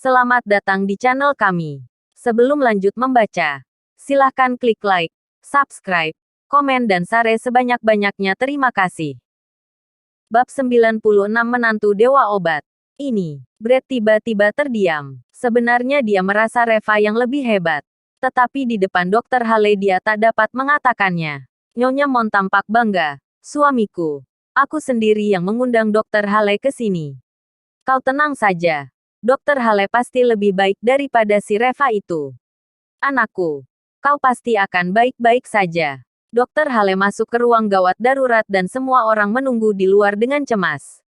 Selamat datang di channel kami. Sebelum lanjut membaca, silahkan klik like, subscribe, komen dan share sebanyak-banyaknya. Terima kasih. Bab 96 Menantu Dewa Obat. Ini, Brad tiba-tiba terdiam. Sebenarnya dia merasa Reva yang lebih hebat. Tetapi di depan Dr. Hale dia tak dapat mengatakannya. Nyonya Mon tampak bangga. Suamiku. Aku sendiri yang mengundang Dr. Hale ke sini. Kau tenang saja. Dr. Hale pasti lebih baik daripada si Reva itu. Anakku, kau pasti akan baik-baik saja. Dr. Hale masuk ke ruang gawat darurat dan semua orang menunggu di luar dengan cemas.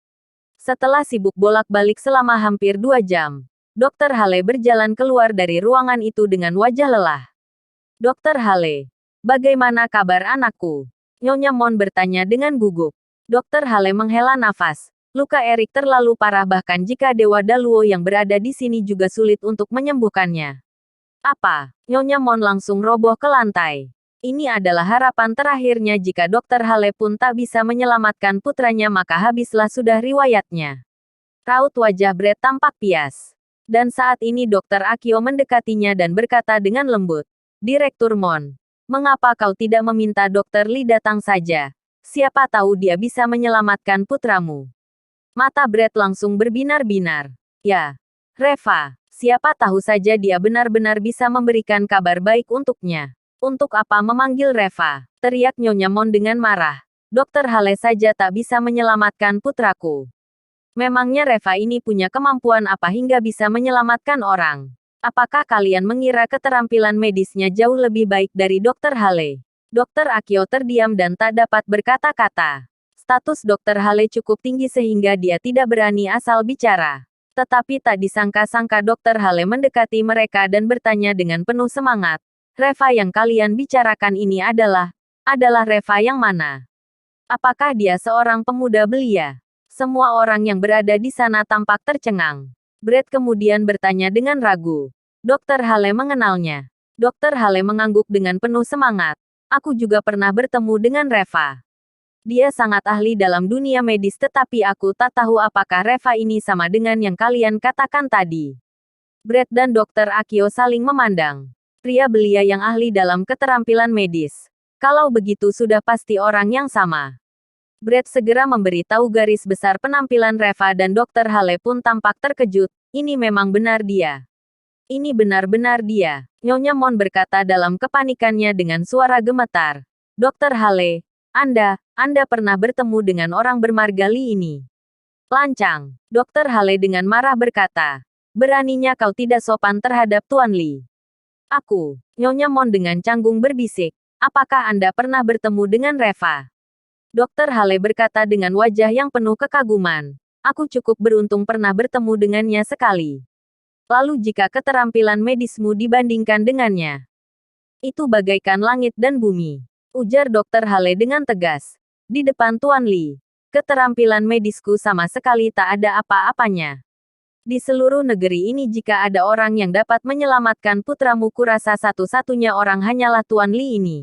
Setelah sibuk bolak-balik selama hampir 2 jam, Dr. Hale berjalan keluar dari ruangan itu dengan wajah lelah. Dr. Hale, bagaimana kabar anakku? Nyonya Mon bertanya dengan gugup. Dr. Hale menghela nafas. Luka Erik terlalu parah bahkan jika Dewa Daluo yang berada di sini juga sulit untuk menyembuhkannya. Apa? Nyonya Mon langsung roboh ke lantai. Ini adalah harapan terakhirnya jika Dr. Hale pun tak bisa menyelamatkan putranya maka habislah sudah riwayatnya. Raut wajah Brad tampak pias. Dan saat ini Dr. Akio mendekatinya dan berkata dengan lembut. Direktur Mon, mengapa kau tidak meminta Dr. Li datang saja? Siapa tahu dia bisa menyelamatkan putramu. Mata Brad langsung berbinar-binar. Ya, Reva, siapa tahu saja dia benar-benar bisa memberikan kabar baik untuknya. Untuk apa memanggil Reva? Teriak Nyonya Mon dengan marah. Dr. Hale saja tak bisa menyelamatkan putraku. Memangnya Reva ini punya kemampuan apa hingga bisa menyelamatkan orang? Apakah kalian mengira keterampilan medisnya jauh lebih baik dari Dr. Hale? Dr. Akio terdiam dan tak dapat berkata-kata. Status Dr. Hale cukup tinggi sehingga dia tidak berani asal bicara. Tetapi tak disangka-sangka Dr. Hale mendekati mereka dan bertanya dengan penuh semangat. Reva yang kalian bicarakan ini adalah Reva yang mana? Apakah dia seorang pemuda belia? Semua orang yang berada di sana tampak tercengang. Brad kemudian bertanya dengan ragu. Dr. Hale mengenalnya. Dr. Hale mengangguk dengan penuh semangat. Aku juga pernah bertemu dengan Reva. Dia sangat ahli dalam dunia medis tetapi aku tak tahu apakah Reva ini sama dengan yang kalian katakan tadi. Brad dan Dr. Akio saling memandang. Pria belia yang ahli dalam keterampilan medis. Kalau begitu sudah pasti orang yang sama. Brad segera memberi tahu garis besar penampilan Reva dan Dr. Hale pun tampak terkejut. Ini memang benar dia. Ini benar-benar dia. Nyonya Mon berkata dalam kepanikannya dengan suara gemetar. Dr. Hale, Anda pernah bertemu dengan orang bermargali ini. Lancang, Dr. Hale dengan marah berkata. Beraninya kau tidak sopan terhadap Tuan Li. Aku, Nyonya Mon dengan canggung berbisik. Apakah Anda pernah bertemu dengan Reva? Dr. Hale berkata dengan wajah yang penuh kekaguman. Aku cukup beruntung pernah bertemu dengannya sekali. Lalu jika keterampilan medismu dibandingkan dengannya, itu bagaikan langit dan bumi. Ujar Dr. Hale dengan tegas. Di depan Tuan Li, keterampilan medisku sama sekali tak ada apa-apanya. Di seluruh negeri ini jika ada orang yang dapat menyelamatkan putramu kurasa satu-satunya orang hanyalah Tuan Li ini.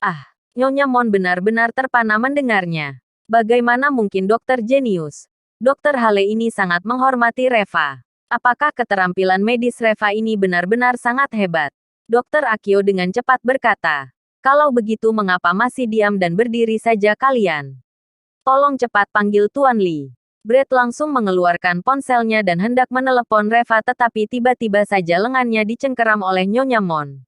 Ah, Nyonya Mon benar-benar terpana mendengarnya. Bagaimana mungkin dokter jenius? Dr. Hale ini sangat menghormati Reva. Apakah keterampilan medis Reva ini benar-benar sangat hebat? Dr. Akio dengan cepat berkata. Kalau begitu mengapa masih diam dan berdiri saja kalian? Tolong cepat panggil Tuan Li. Brad langsung mengeluarkan ponselnya dan hendak menelepon Reva tetapi tiba-tiba saja lengannya dicengkeram oleh Nyonya Mon.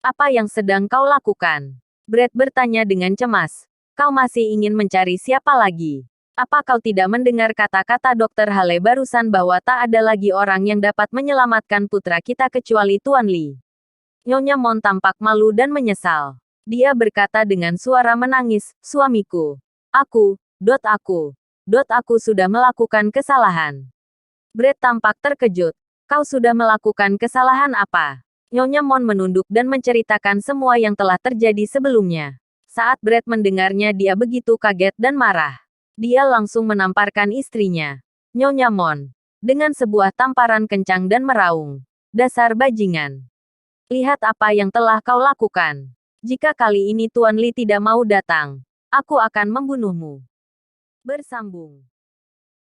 Apa yang sedang kau lakukan? Brad bertanya dengan cemas. Kau masih ingin mencari siapa lagi? Apa kau tidak mendengar kata-kata Dr. Hale barusan bahwa tak ada lagi orang yang dapat menyelamatkan putra kita kecuali Tuan Li? Nyonya Mon tampak malu dan menyesal. Dia berkata dengan suara menangis, suamiku. Aku sudah melakukan kesalahan. Brad tampak terkejut. Kau sudah melakukan kesalahan apa? Nyonya Mon menunduk dan menceritakan semua yang telah terjadi sebelumnya. Saat Brad mendengarnya dia begitu kaget dan marah. Dia langsung menamparkan istrinya. Nyonya Mon. Dengan sebuah tamparan kencang dan meraung. Dasar bajingan. Lihat apa yang telah kau lakukan. Jika kali ini Tuan Li tidak mau datang, aku akan membunuhmu. Bersambung.